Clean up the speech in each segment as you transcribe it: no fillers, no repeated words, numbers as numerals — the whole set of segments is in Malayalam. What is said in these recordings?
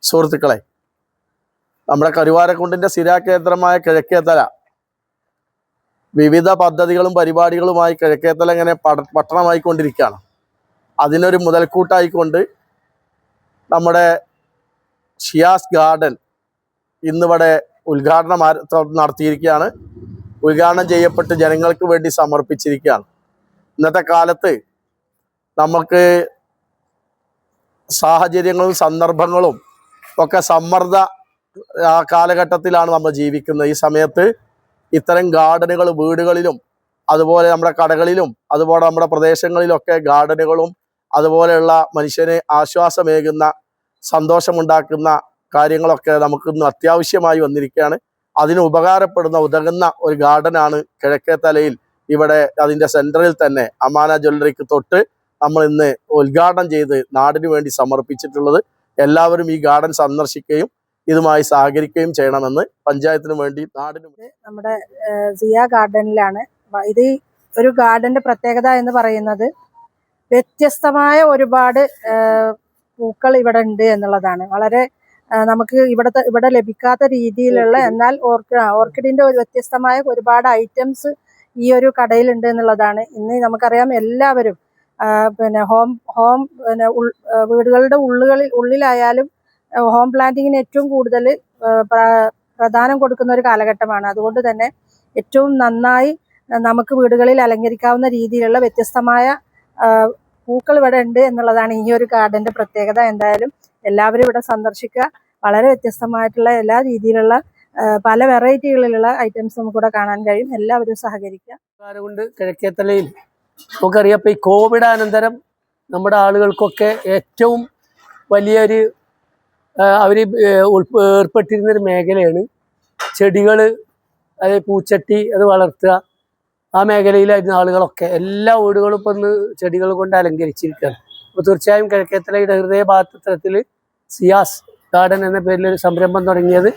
സുഹൃത്തുക്കളെ, നമ്മുടെ കരുവാരക്കുണ്ടിൻ്റെ സ്ഥിരാകേന്ദ്രമായ കിഴക്കേത്തല വിവിധ പദ്ധതികളും പരിപാടികളുമായി കിഴക്കേത്തല ഇങ്ങനെ പട്ടണമായിക്കൊണ്ടിരിക്കുകയാണ്. അതിനൊരു മുതൽക്കൂട്ടായിക്കൊണ്ട് നമ്മുടെ ഷിയാസ് ഗാർഡൻ ഇന്നിവിടെ ഉദ്ഘാടനം നടത്തിയിരിക്കുകയാണ്. ഉദ്ഘാടനം ചെയ്യപ്പെട്ട് ജനങ്ങൾക്ക് വേണ്ടി സമർപ്പിച്ചിരിക്കുകയാണ്. ഇന്നത്തെ കാലത്ത് നമുക്ക് സാഹചര്യങ്ങളും സന്ദർഭങ്ങളും ഒക്കെ സമ്മർദ്ദ കാലഘട്ടത്തിലാണ് നമ്മൾ ജീവിക്കുന്നത്. ഈ സമയത്ത് ഇത്തരം ഗാർഡനുകൾ വീടുകളിലും അതുപോലെ നമ്മുടെ കടകളിലും അതുപോലെ നമ്മുടെ പ്രദേശങ്ങളിലൊക്കെ ഗാർഡനുകളും അതുപോലെയുള്ള മനുഷ്യന് ആശ്വാസമേകുന്ന സന്തോഷമുണ്ടാക്കുന്ന കാര്യങ്ങളൊക്കെ നമുക്കിന്ന് അത്യാവശ്യമായി വന്നിരിക്കുകയാണ്. അതിന് ഉതകുന്ന ഒരു ഗാർഡനാണ് കിഴക്കേത്തലയിൽ ഇവിടെ അതിൻ്റെ സെൻറ്ററിൽ തന്നെ അമാന ജ്വല്ലറിക്ക് തൊട്ട് നമ്മൾ ഇന്ന് ഉദ്ഘാടനം ചെയ്ത് നാടിനു വേണ്ടി സമർപ്പിച്ചിട്ടുള്ളത്. എല്ലാവരും ഈ ഗാർഡൻ സന്ദർശിക്കുകയും ഇതുമായി സഹകരിക്കുകയും ചെയ്യണമെന്ന് പഞ്ചായത്തിനു വേണ്ടി നാടിനു നമ്മുടെ സിയ ഗാർഡനിലാണ്. ഇത് ഒരു ഗാർഡന്റെ പ്രത്യേകത എന്ന് പറയുന്നത് വ്യത്യസ്തമായ ഒരുപാട് പൂക്കൾ ഇവിടെ ഉണ്ട് എന്നുള്ളതാണ്. വളരെ നമുക്ക് ഇവിടെ ലഭിക്കാത്ത രീതിയിലുള്ള, എന്നാൽ ഓർക്കിഡിന്റെ ഒരു വ്യത്യസ്തമായ ഒരുപാട് ഐറ്റംസ് ഈ ഒരു കടയിലുണ്ട് എന്നുള്ളതാണ്. ഇന്ന് നമുക്കറിയാം എല്ലാവരും പിന്നെ വീടുകളുടെ ഉള്ളിലായാലും ഹോം പ്ലാന്റിങ്ങിന് ഏറ്റവും കൂടുതൽ പ്രധാനം കൊടുക്കുന്ന ഒരു കാലഘട്ടമാണ്. അതുകൊണ്ട് തന്നെ ഏറ്റവും നന്നായി നമുക്ക് വീടുകളിൽ അലങ്കരിക്കാവുന്ന രീതിയിലുള്ള വ്യത്യസ്തമായ പൂക്കൾ ഇവിടെ ഉണ്ട് എന്നുള്ളതാണ് ഈ ഒരു ഗാർഡന്റെ പ്രത്യേകത. എന്തായാലും എല്ലാവരും ഇവിടെ സന്ദർശിക്കുക. വളരെ വ്യത്യസ്തമായിട്ടുള്ള എല്ലാ രീതിയിലുള്ള പല വെറൈറ്റികളിലുള്ള ഐറ്റംസ് നമുക്കിവിടെ കാണാൻ കഴിയും. എല്ലാവരും സഹകരിക്കുക. കൊണ്ട് കിഴക്കേത്തലയിൽ നമുക്കറിയാം, ഇപ്പോൾ ഈ കോവിഡ് അനന്തരം നമ്മുടെ ആളുകൾക്കൊക്കെ ഏറ്റവും വലിയൊരു അവർ ഏർപ്പെട്ടിരുന്നൊരു മേഖലയാണ് ചെടികൾ, അതായത് പൂച്ചട്ടി അത് വളർത്തുക. ആ മേഖലയിലായിരുന്ന ആളുകളൊക്കെ എല്ലാ വീടുകളും ഇപ്പം ഇന്ന് ചെടികൾ കൊണ്ട് അലങ്കരിച്ചിരിക്കുകയാണ്. അപ്പോൾ തീർച്ചയായും കിഴക്കേത്തലയുടെ ഹൃദയഭാഗത്തിൽ സിയാസ് ഗാർഡൻ എന്ന പേരിൽ ഒരു സംരംഭം തുടങ്ങിയത്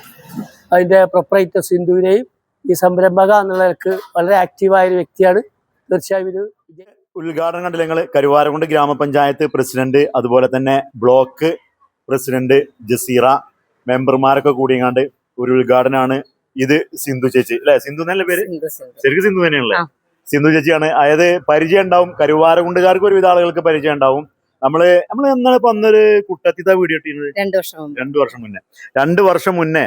അതിൻ്റെ പ്രൊപ്പറേറ്റർ സിന്ധുവിനെയും ഈ സംരംഭക എന്നുള്ളവർക്ക് വളരെ ആക്റ്റീവായൊരു വ്യക്തിയാണ്. തീർച്ചയായും ഇത് ഉദ്ഘാടനം കണ്ടില്ല ഞങ്ങൾ കരുവാരക്കുണ്ട് ഗ്രാമപഞ്ചായത്ത് പ്രസിഡന്റ്, അതുപോലെ തന്നെ ബ്ലോക്ക് പ്രസിഡന്റ് ജസീറ, മെമ്പർമാരൊക്കെ കൂടിയങ്ങാണ്ട് ഒരു ഉദ്ഘാടനമാണ്. ഇത് സിന്ധു ചേച്ചി അല്ലെ? സിന്ധു എന്നല്ല പേര്? ശരിക്കും സിന്ധു തന്നെയാണല്ലേ? സിന്ധു ചേച്ചിയാണ്. അതായത് പരിചയം ഉണ്ടാവും, കരുവാരക്കുണ്ടുകാർക്ക് ഒരുവിധ ആളുകൾക്ക് പരിചയം ഉണ്ടാവും. നമ്മള് എന്നാണ് ഇപ്പൊ അന്നൊരു കുട്ടത്തിത്ത വീഡിയോ ഇട്ടിരുന്നത് 2 വർഷം മുന്നേ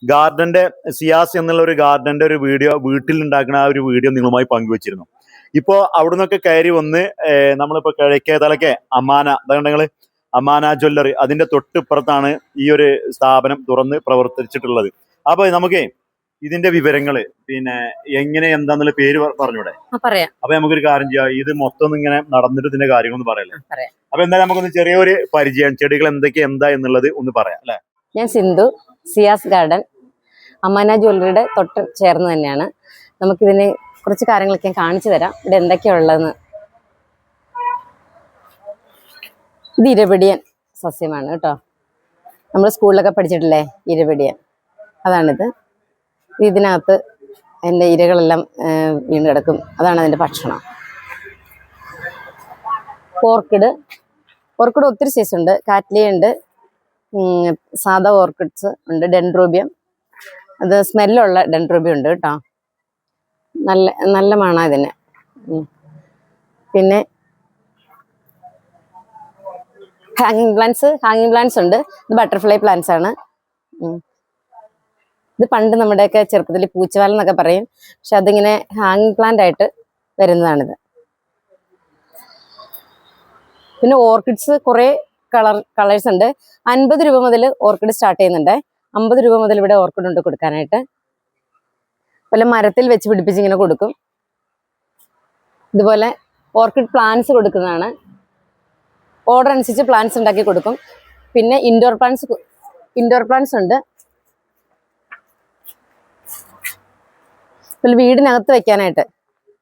ഗാർഡന്റെ സിയാസ് എന്നുള്ള ഒരു ഗാർഡന്റെ ഒരു വീഡിയോ വീട്ടിൽ ഉണ്ടാക്കുന്ന ആ ഒരു വീഡിയോ നിങ്ങളുമായി പങ്കുവച്ചിരുന്നു. ഇപ്പോ അവിടെ നിന്നൊക്കെ കയറി വന്ന് നമ്മളിപ്പോ കിഴക്കേത്തലയ്ക്ക് അമാന ജ്വല്ലറി അതിന്റെ തൊട്ടിപ്പുറത്താണ് ഈ ഒരു സ്ഥാപനം തുറന്ന് പ്രവർത്തിച്ചിട്ടുള്ളത്. അപ്പൊ നമുക്ക് ഇതിന്റെ വിവരങ്ങള് പിന്നെ എങ്ങനെ എന്താന്നുള്ള പേര് പറഞ്ഞൂടെ? അപ്പൊ നമുക്കൊരു കാര്യം ചെയ്യാം, ഇത് മൊത്തം ഇങ്ങനെ നടന്നിട്ട് ഇതിന്റെ കാര്യങ്ങളൊന്നും പറയല്ലേ? അപ്പൊ എന്തായാലും നമുക്കൊന്ന് ചെറിയൊരു പരിചയം, ചെടികൾ എന്താ എന്നുള്ളത് ഒന്ന് പറയാം അല്ലെ? ഞാൻ സിന്ധു, സിയാസ് ഗാർഡൻ അമാന ജ്വല്ലറിയുടെ തൊട്ട് ചേർന്ന് തന്നെയാണ്. നമുക്കിതിന് കുറച്ച് കാര്യങ്ങളൊക്കെ ഞാൻ കാണിച്ചു തരാം, ഇവിടെ എന്തൊക്കെയാ ഉള്ളതെന്ന്. ഇത് ഇരപിടിയൻ സസ്യമാണ് കേട്ടോ. നമ്മൾ സ്കൂളിലൊക്കെ പഠിച്ചിട്ടില്ലേ ഇരപിടിയൻ, അതാണിത്. ഇതിനകത്ത് എൻ്റെ ഇരകളെല്ലാം വീണ് കിടക്കും, അതാണ് അതിൻ്റെ ഭക്ഷണം. ഓർക്കിഡ് ഒത്തിരി സൈസ് ഉണ്ട്. കാറ്റ്ലിയ ഉണ്ട്, സാധാ ഓർക്കിഡ്സ് ഉണ്ട്, ഡെൻഡ്രോബിയം, അത് സ്മെല്ലുള്ള ഡെൻഡ്രോബിയം ഉണ്ട് കേട്ടോ. നല്ല മണ ഇതിന്. പിന്നെ ഹാങ്ങിങ് പ്ലാന്റ്സ് ഉണ്ട്. ഇത് ബട്ടർഫ്ലൈ പ്ലാന്റ്സ് ആണ്. ഇത് പണ്ട് നമ്മുടെയൊക്കെ ചെറുപ്പത്തിൽ പൂച്ചവാലം എന്നൊക്കെ പറയും, പക്ഷെ അതിങ്ങനെ ഹാങ്ങിങ് പ്ലാന്റ് ആയിട്ട് വരുന്നതാണിത്. പിന്നെ ഓർക്കിഡ്സ് കുറേ കളേഴ്സ് ഉണ്ട്. 50 രൂപ മുതൽ ഓർക്കിഡ് സ്റ്റാർട്ട് ചെയ്യുന്നുണ്ട്. 50 രൂപ മുതൽ ഇവിടെ ഓർക്കിഡ് ഉണ്ട് കൊടുക്കാനായിട്ട്. അതുപോലെ മരത്തിൽ വെച്ച് പിടിപ്പിച്ച് ഇങ്ങനെ കൊടുക്കും. ഇതുപോലെ ഓർക്കിഡ് പ്ലാന്റ്സ് കൊടുക്കുന്നതാണ്. ഓർഡർ അനുസരിച്ച് പ്ലാന്റ്സ് ഉണ്ടാക്കി കൊടുക്കും. പിന്നെ ഇൻഡോർ പ്ലാന്റ്സ് ഉണ്ട്. ഇപ്പോൾ വീടിനകത്ത് വെക്കാനായിട്ട്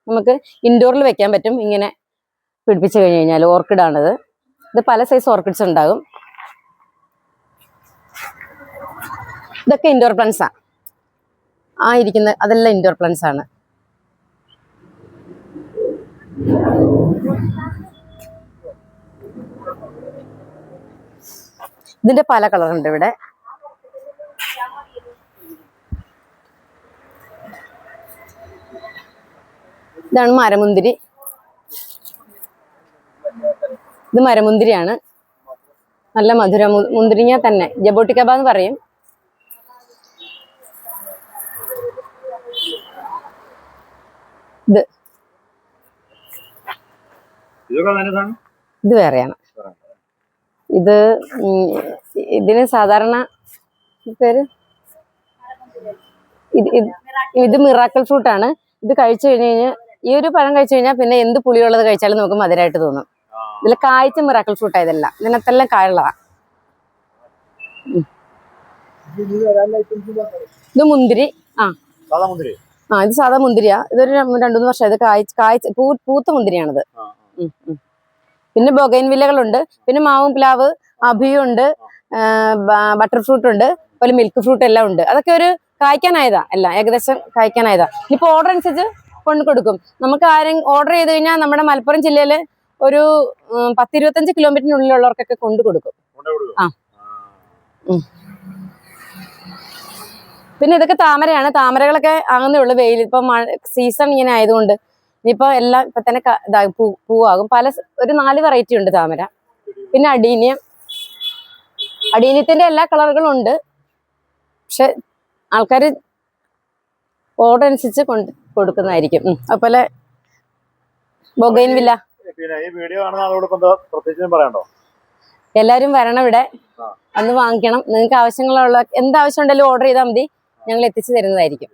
നമുക്ക് ഇൻഡോറിൽ വെക്കാൻ പറ്റും. ഇങ്ങനെ പിടിപ്പിച്ച് കഴിഞ്ഞ് കഴിഞ്ഞാൽ ഓർക്കിഡാണിത്. ഇത് പല സൈസ് ഓർക്കിഡ്സ് ഉണ്ടാകും. ഇതൊക്കെ ഇൻഡോർ പ്ലാന്റ്സാണ്. അതെല്ലാം ഇൻഡോർ പ്ലാന്റ്സ് ആണ്. ഇതിന്റെ പല കളറുണ്ട് ഇവിടെ. ഇതാണ് മരമുന്തിരി. ഇത് മരമുന്തിരിയാണ്. നല്ല മധുര മുന്തിരിങ്ങ തന്നെ, ജബോട്ടിക്കബ എന്ന് പറയും. ഇത് വേറെയാണ്. ഇത് ഇതിന് സാധാരണ പേര് ഇത് മിറാക്കിൾ ഫ്രൂട്ടാണ്. ഇത് കഴിച്ചു കഴിഞ്ഞ് കഴിഞ്ഞാൽ, ഈ ഒരു പഴം കഴിച്ചു കഴിഞ്ഞാൽ പിന്നെ എന്ത് പുളിയുള്ളത് കഴിച്ചാലും നമുക്ക് മധുരമായിട്ട് തോന്നും. ഇതിൽ കായ്ച്ച മിറാക്കിൾ ഫ്രൂട്ട് ആയതല്ല, ഇതിനകത്തെല്ലാം കായുള്ളതാ. ഇത് മുന്തിരി. ഇത് സാധാ മുന്തിരിയാ. ഇതൊരു 2-3 വർഷം ഇത് പൂത്ത മുന്തിരിയാണിത്. പിന്നെ ബൊഗൈൻവില്ലകളുണ്ട്, പിന്നെ മാവും പ്ലാവ്, അഭിയുണ്ട്, ബട്ടർ ഫ്രൂട്ട് ഉണ്ട്, അതുപോലെ മിൽക്ക് ഫ്രൂട്ട് എല്ലാം ഉണ്ട്. അതൊക്കെ ഒരു കായ്ക്കാനായതാ, എല്ലാം ഏകദേശം കായ്ക്കാനായതാ. ഇനിയിപ്പോ ഓർഡർ അനുസരിച്ച് കൊണ്ട് കൊടുക്കും. നമുക്ക് ആരെങ്കിലും ഓർഡർ ചെയ്ത് കഴിഞ്ഞാൽ നമ്മുടെ മലപ്പുറം ജില്ലയില് ഒരു 10-25 കിലോമീറ്ററിനുള്ളിലുള്ളവർക്കൊക്കെ കൊണ്ടു കൊടുക്കും. ആ. പിന്നെ ഇതൊക്കെ താമരയാണ്. താമരകളൊക്കെ ആകുന്നേ ഉള്ളു. വെയിൽ ഇപ്പൊ സീസൺ ഇങ്ങനെ ആയതുകൊണ്ട് ഇനിയിപ്പോ എല്ലാം ഇപ്പൊ തന്നെ പൂവാകും. ഒരു 4 വെറൈറ്റി ഉണ്ട് താമര. പിന്നെ അടീനിയത്തിന്റെ എല്ലാ കളറുകളും ഉണ്ട്. പക്ഷെ ആൾക്കാര് ഓർഡർ അനുസരിച്ച് കൊടുക്കുന്നതായിരിക്കും. അതുപോലെ ബൊഗൈൻവില്ല. ഈ വീഡിയോ കാണുന്ന ആളോട് പ്രത്യേകിച്ച് പറയണ്ടോ? എല്ലാരും വരണം ഇവിടെ, വന്ന് വാങ്ങിക്കണം. നിങ്ങൾക്ക് ആവശ്യങ്ങളുള്ള എന്താവശ്യം ഉണ്ടെങ്കിലും ഓർഡർ ചെയ്താൽ മതി, ഞങ്ങൾ എത്തിച്ചു തരുന്നതായിരിക്കും.